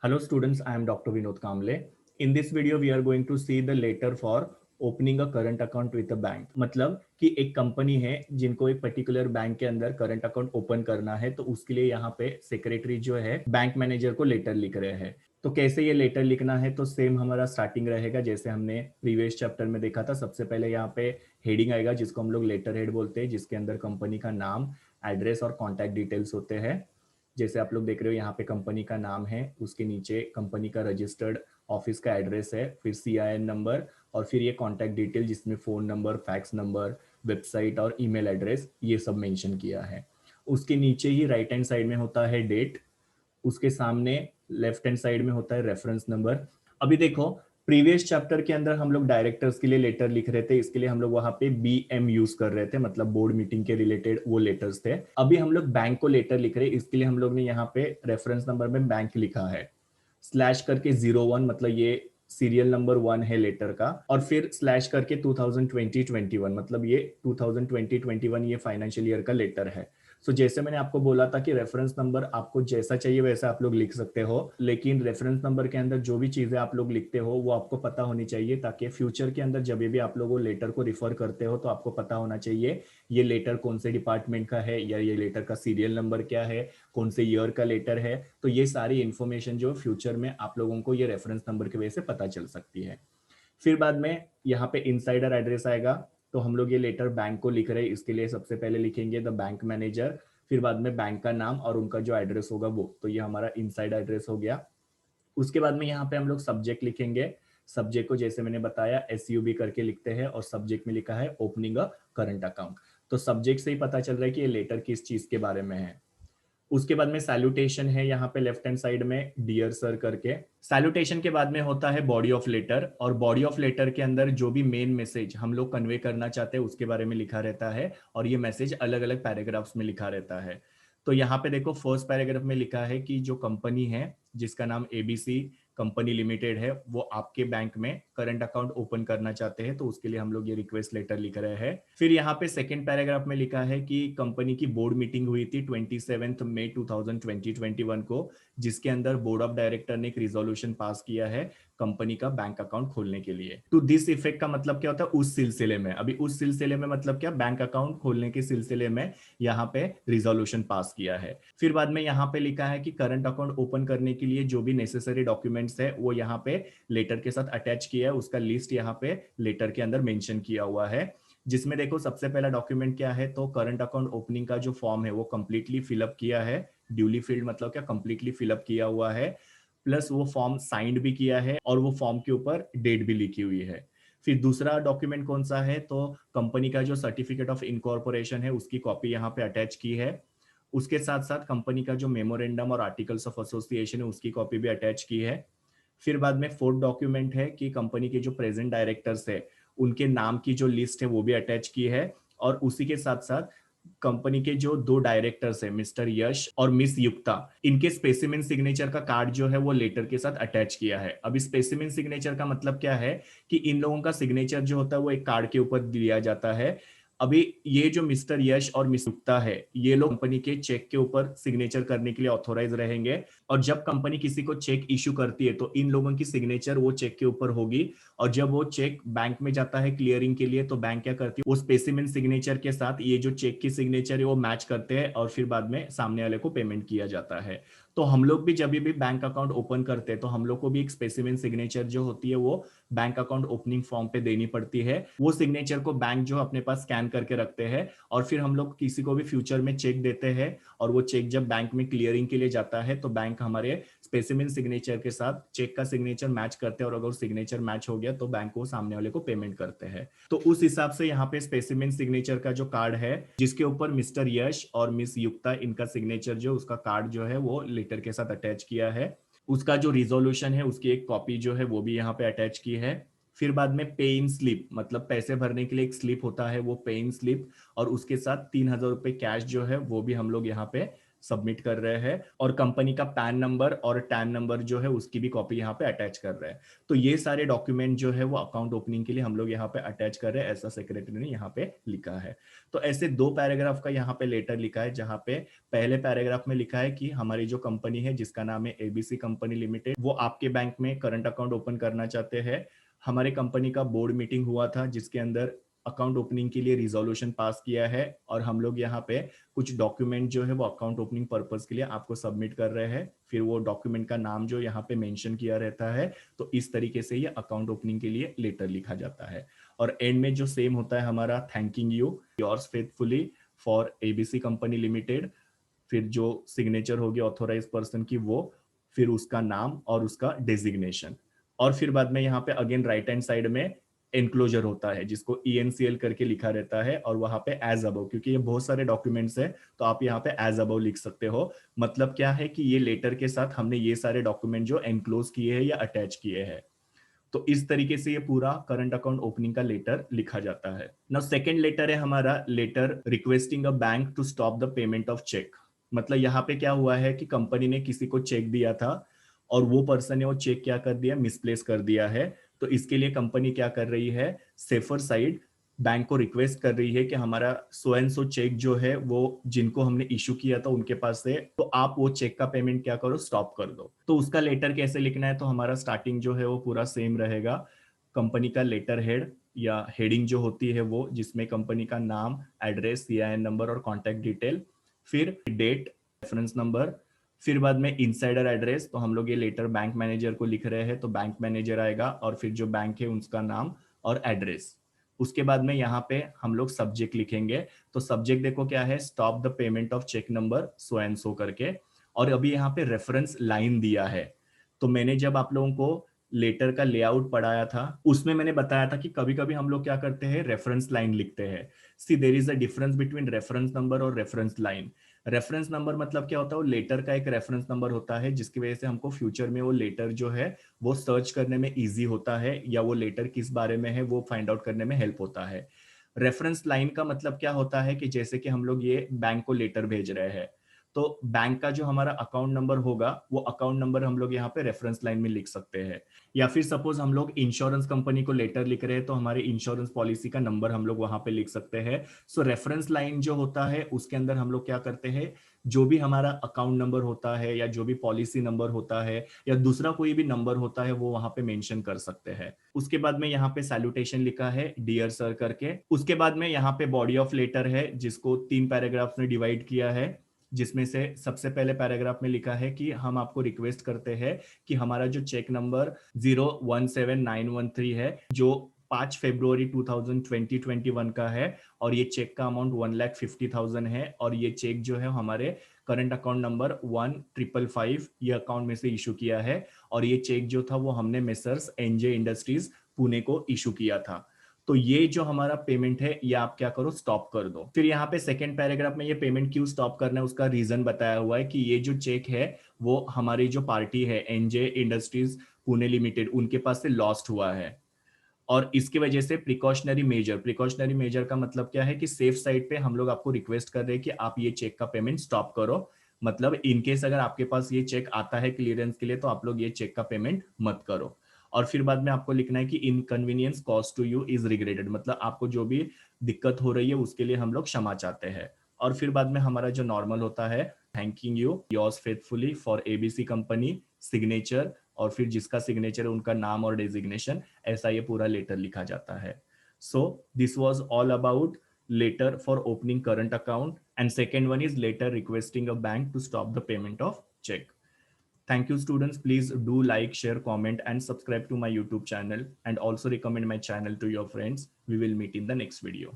Hello students, I am Dr. Vinod Kamble. In this video, we are going to see the letter for opening a current account with a bank. मतलब कि एक company है जिनको एक particular bank के अंदर current account open करना है, तो उसके लिए यहाँ पे सेक्रेटरी जो है बैंक मैनेजर को लेटर लिख रहे हैं। तो कैसे ये लेटर लिखना है, तो सेम हमारा स्टार्टिंग रहेगा जैसे हमने प्रीवियस चैप्टर में देखा था। सबसे पहले यहाँ पे हेडिंग आएगा जिसको हम लोग लेटर हेड बोलते हैं, जिसके अंदर कंपनी का नाम, एड्रेस और कॉन्टैक्ट डिटेल्स होते हैं। जैसे आप लोग देख रहे हो यहाँ पे कंपनी का नाम है, उसके नीचे कंपनी का रजिस्टर्ड ऑफिस का एड्रेस है, फिर CIN नंबर और फिर ये कॉन्टैक्ट डिटेल जिसमें phone number, fax number, website और ईमेल एड्रेस ये सब मेंशन किया है। उसके नीचे ही राइट हैंड साइड में होता है डेट, उसके सामने लेफ्ट हैंड साइड में होता है रेफरेंस नंबर। अभी देखो, प्रीवियस चैप्टर के अंदर हम लोग डायरेक्टर्स के लिए लेटर लिख रहे थे, इसके लिए हम लोग वहां पे BM यूज कर रहे थे, मतलब बोर्ड मीटिंग के रिलेटेड वो लेटर्स थे। अभी हम लोग बैंक को लेटर लिख रहे हैं, इसके लिए हम लोग ने यहाँ पे रेफरेंस नंबर में बैंक लिखा है, स्लैश करके 01, मतलब ये सीरियल नंबर 1 है लेटर का, और फिर स्लैश करके 2020-21, मतलब ये 2020-21 ये फाइनेंशियल ईयर का लेटर है। सो जैसे मैंने आपको बोला था कि रेफरेंस नंबर आपको जैसा चाहिए वैसा आप लोग लिख सकते हो, लेकिन रेफरेंस नंबर के अंदर जो भी चीजें आप लोग लिखते हो वो आपको पता होनी चाहिए, ताकि फ्यूचर के अंदर जब भी आप लोग वो लेटर को रिफर करते हो तो आपको पता होना चाहिए ये लेटर कौन से डिपार्टमेंट का है, या ये लेटर का सीरियल नंबर क्या है, कौन से ईयर का लेटर है। तो ये सारी इंफॉर्मेशन जो फ्यूचर में आप लोगों को ये रेफरेंस नंबर की वजह से पता चल सकती है। फिर बाद में यहाँ पे इनसाइडर एड्रेस आएगा, तो हम लोग ये लेटर बैंक को लिख रहे हैं, इसके लिए सबसे पहले लिखेंगे द बैंक मैनेजर, फिर बाद में बैंक का नाम और उनका जो एड्रेस होगा वो, तो ये हमारा इनसाइड एड्रेस हो गया। उसके बाद में यहाँ पे हम लोग सब्जेक्ट लिखेंगे। सब्जेक्ट को जैसे मैंने बताया SUB करके लिखते हैं, और सब्जेक्ट में लिखा है ओपनिंग अ करंट अकाउंट। तो सब्जेक्ट से ही पता चल रहा है कि ये लेटर किस चीज के बारे में है। उसके बाद में सैल्यूटेशन है यहाँ पे लेफ्ट हैंड साइड में, डियर सर करके। सैल्यूटेशन के बाद में होता है बॉडी ऑफ लेटर, और बॉडी ऑफ लेटर के अंदर जो भी मेन मैसेज हम लोग कन्वे करना चाहते हैं उसके बारे में लिखा रहता है, और ये मैसेज अलग अलग पैराग्राफ्स में लिखा रहता है। तो यहाँ पे देखो, फर्स्ट पैराग्राफ में लिखा है कि जो कंपनी है जिसका नाम ABC कंपनी लिमिटेड है, वो आपके बैंक में करंट अकाउंट ओपन करना चाहते हैं, तो उसके लिए हम लोग ये रिक्वेस्ट लेटर लिख रहे हैं। फिर यहाँ पे सेकंड पैराग्राफ में लिखा है कि कंपनी की बोर्ड मीटिंग हुई थी 27 मई 2021 को, जिसके अंदर बोर्ड ऑफ डायरेक्टर ने एक रिजोल्यूशन पास किया है कंपनी का बैंक अकाउंट खोलने के लिए। तो दिस इफेक्ट का मतलब क्या होता है, उस सिलसिले में, अभी उस सिलसिले में मतलब क्या, बैंक अकाउंट खोलने के सिलसिले में यहाँ पे रिजोल्यूशन पास किया है। फिर बाद में यहाँ पे लिखा है कि करंट अकाउंट ओपन करने के लिए जो भी नेसेसरी डॉक्यूमेंट्स है वो यहाँ पे लेटर के साथ अटैच किया है, उसका लिस्ट यहाँ पे लेटर के अंदर मेंशन किया हुआ है। जिसमें देखो सबसे पहला डॉक्यूमेंट क्या है, तो करंट अकाउंट ओपनिंग का जो फॉर्म है वो कंप्लीटली फिलअप किया है। ड्यूली फिल्ड मतलब क्या, कंप्लीटली फिलअप किया हुआ है, प्लस वो फॉर्म साइंड भी किया है, और वो फॉर्म के ऊपर डेट भी लिखी हुई है। फिर दूसरा डॉक्यूमेंट कौन सा है, तो कंपनी का जो सर्टिफिकेट ऑफ इनकॉर्पोरेशन है उसकी कॉपी यहाँ पे अटैच की है। उसके साथ साथ कंपनी का जो मेमोरेंडम और आर्टिकल्स ऑफ एसोसिएशन है उसकी कॉपी भी अटैच की है। फिर बाद में फोर्थ डॉक्यूमेंट है कि कंपनी के जो प्रेजेंट डायरेक्टर्स है उनके नाम की जो लिस्ट है वो भी अटैच की है। और उसी के साथ साथ कंपनी के जो दो डायरेक्टर्स है, मिस्टर यश और मिस युक्ता, इनके स्पेसिमेन सिग्नेचर का कार्ड जो है वो लेटर के साथ अटैच किया है। अभी स्पेसिमेन सिग्नेचर का मतलब क्या है कि इन लोगों का सिग्नेचर जो होता है वो एक कार्ड के ऊपर दिया जाता है। अभी ये जो मिस्टर यश और मिस गुप्ता है, ये लोग कंपनी के चेक के ऊपर सिग्नेचर करने के लिए ऑथोराइज रहेंगे, और जब कंपनी किसी को चेक इशू करती है तो इन लोगों की सिग्नेचर वो चेक के ऊपर होगी। और जब वो चेक बैंक में जाता है क्लियरिंग के लिए, तो बैंक क्या करती है, वो स्पेसिमेन सिग्नेचर के साथ ये जो चेक की सिग्नेचर है वो मैच करते हैं, और फिर बाद में सामने वाले को पेमेंट किया जाता है। तो हम लोग भी जब भी बैंक अकाउंट ओपन करते हैं तो हम लोग को भी एक स्पेसिमेन सिग्नेचर जो होती है वो बैंक अकाउंट ओपनिंग फॉर्म पे देनी पड़ती है। वो सिग्नेचर को बैंक जो अपने पास स्कैन करके रखते हैं, और फिर हम लोग किसी को भी फ्यूचर में चेक देते हैं, और वो चेक जब बैंक में क्लियरिंग के लिए जाता है तो बैंक हमारे स्पेसिमेन सिग्नेचर के साथ चेक का सिग्नेचर मैच करते हैं, और अगर सिग्नेचर मैच हो गया तो बैंक को सामने वाले को पेमेंट करते हैं। तो उस हिसाब से यहाँ पे स्पेसिमेन सिग्नेचर का जो कार्ड है जिसके ऊपर मिस्टर यश और मिस युक्ता इनका सिग्नेचर जो उसका कार्ड जो है वो लेटर के साथ अटैच किया है, उसका जो रिजोल्यूशन है उसकी एक कॉपी जो है वो भी यहाँ पे अटैच की है। फिर बाद में पे इन स्लिप, मतलब पैसे भरने के लिए एक स्लिप होता है वो पे इन स्लिप, और उसके साथ 3,000 रुपए कैश जो है वो भी हम लोग यहाँ पे सबमिट कर रहे हैं और कंपनी का पैन नंबर और टैन नंबर जो है उसकी भी कॉपी यहाँ पे अटैच कर रहे हैं। तो ये सारे डॉक्यूमेंट जो है वो अकाउंट ओपनिंग के लिए हम लोग यहाँ पे अटैच कर रहे हैं, ऐसा सेक्रेटरी ने यहाँ पे लिखा है। तो ऐसे 2 पैराग्राफ का यहाँ पे लेटर लिखा है, जहाँ पे पहले पैराग्राफ में लिखा है कि हमारी जो कंपनी है जिसका नाम है एबीसी कंपनी लिमिटेड, वो आपके बैंक में करंट अकाउंट ओपन करना चाहते हैं। हमारे कंपनी का बोर्ड मीटिंग हुआ था जिसके अंदर अकाउंट ओपनिंग के लिए रिजोल्यूशन पास किया है और हम लोग यहाँ पे कुछ डॉक्यूमेंट जो है वो अकाउंट ओपनिंग पर्पस के लिए आपको सबमिट कर रहे हैं। फिर वो डॉक्यूमेंट का नाम जो यहाँ पे मेंशन किया रहता है, तो इस तरीके से ये अकाउंट ओपनिंग के लिए लेटर लिखा जाता है। और एंड में जो सेम होता है हमारा thanking you yours faithfully for ABC company limited, फिर जो सिग्नेचर होगी ऑथोराइज पर्सन की वो, फिर उसका नाम और उसका डेजिग्नेशन, और फिर बाद में यहाँ पे अगेन राइट हैंड साइड में एनक्लोजर होता है जिसको ENCL करके लिखा रहता है और वहां पे एज अबव, क्योंकि ये बहुत सारे डॉक्यूमेंट्स है तो आप यहाँ पे एज अबव लिख सकते हो। मतलब क्या है कि ये लेटर के साथ हमने ये सारे डॉक्यूमेंट जो एनक्लोज किए हैं या अटैच किए हैं। तो इस तरीके से ये पूरा करंट अकाउंट ओपनिंग का लेटर लिखा जाता है। नाउ सेकंड लेटर है हमारा letter requesting a bank to stop the payment of cheque. मतलब यहाँ पे क्या हुआ है कि कंपनी ने किसी को चेक दिया था और वो पर्सन ने वो चेक क्या कर दिया, मिसप्लेस कर दिया है। तो इसके लिए कंपनी क्या कर रही है, सेफर साइड बैंक को रिक्वेस्ट कर रही है कि हमारा सो एंड सो चेक जो है वो जिनको हमने इशू किया था उनके पास से, तो आप वो चेक का पेमेंट क्या करो, स्टॉप कर दो। तो उसका लेटर कैसे लिखना है, तो हमारा स्टार्टिंग जो है वो पूरा सेम रहेगा। कंपनी का लेटर हेड या हेडिंग जो होती है वो, जिसमें कंपनी का नाम, एड्रेस, CIN नंबर और कॉन्टैक्ट डिटेल, फिर डेट, रेफरेंस नंबर, फिर बाद में इनसाइडर एड्रेस। तो हम लोग ये लेटर बैंक मैनेजर को लिख रहे हैं तो बैंक मैनेजर आएगा और फिर जो बैंक है उसका नाम और एड्रेस। उसके बाद में यहाँ पे हम लोग सब्जेक्ट लिखेंगे। तो सब्जेक्ट देखो क्या है, stop the payment of cheque number so and so करके। और अभी यहाँ पे रेफरेंस लाइन दिया है। तो मैंने जब आप लोगों को लेटर का लेआउट पढ़ाया था उसमें मैंने बताया था कि कभी कभी हम लोग क्या करते हैं, रेफरेंस लाइन लिखते हैं। See there is a difference between reference number और रेफरेंस लाइन। रेफरेंस नंबर मतलब क्या होता है, वो लेटर का एक रेफरेंस नंबर होता है जिसकी वजह से हमको फ्यूचर में वो लेटर जो है वो सर्च करने में इजी होता है, या वो लेटर किस बारे में है वो फाइंड आउट करने में हेल्प होता है। रेफरेंस लाइन का मतलब क्या होता है कि जैसे कि हम लोग ये बैंक को लेटर भेज रहे हैं, तो बैंक का जो हमारा अकाउंट नंबर होगा वो अकाउंट नंबर हम लोग यहाँ पे रेफरेंस लाइन में लिख सकते हैं। या फिर सपोज हम लोग इंश्योरेंस कंपनी को लेटर लिख रहे हैं तो हमारे इंश्योरेंस पॉलिसी का नंबर हम लोग वहां पे लिख सकते हैं। सो रेफरेंस लाइन जो होता है उसके अंदर हम लोग क्या करते हैं, जो भी हमारा अकाउंट नंबर होता है या जो भी पॉलिसी नंबर होता है या दूसरा कोई भी नंबर होता है वो वहां पे मेंशन कर सकते हैं। उसके बाद में यहाँ पे सैल्यूटेशन लिखा है डियर सर करके। उसके बाद में यहाँ पे बॉडी ऑफ लेटर है जिसको 3 पैराग्राफ में डिवाइड किया है, जिसमें से सबसे पहले पैराग्राफ में लिखा है कि हम आपको रिक्वेस्ट करते हैं कि हमारा जो चेक नंबर 017913 है जो 5 फरवरी 2021 का है, और ये चेक का अमाउंट 1,50,000 है, और ये चेक जो है हमारे करंट अकाउंट नंबर 1555 ये अकाउंट में से इशू किया है, और ये चेक जो था वो हमने मेसर्स NJ इंडस्ट्रीज पुणे को इशू किया था। तो ये जो हमारा पेमेंट है ये आप क्या करो, स्टॉप कर दो। फिर यहाँ पे सेकंड पैराग्राफ में ये पेमेंट क्यों स्टॉप करना है उसका रीजन बताया हुआ है कि ये जो चेक है वो हमारी जो पार्टी है NJ इंडस्ट्रीज पुणे लिमिटेड उनके पास से लॉस्ट हुआ है, और इसकी वजह से प्रिकॉशनरी मेजर का मतलब क्या है कि सेफ साइड पे हम लोग आपको रिक्वेस्ट कर रहे हैं कि आप ये चेक का पेमेंट स्टॉप करो। मतलब इनकेस अगर आपके पास ये चेक आता है क्लियरेंस के लिए तो आप लोग ये चेक का पेमेंट मत करो। और फिर बाद में आपको लिखना है कि inconvenience cause to you is regretted, मतलब आपको जो भी दिक्कत हो रही है उसके लिए हम लोग क्षमा चाहते हैं। और फिर बाद में हमारा जो नॉर्मल होता है, thanking you yours faithfully for ABC company, signature, और फिर जिसका सिग्नेचर है उनका नाम और डेजिग्नेशन, ऐसा ये पूरा लेटर लिखा जाता है। So this was all about letter for opening current account, and second one is letter requesting a bank to stop the payment of cheque. Thank you students, please do like, share, comment and subscribe to my YouTube channel, and also recommend my channel to your friends. We will meet in the next video.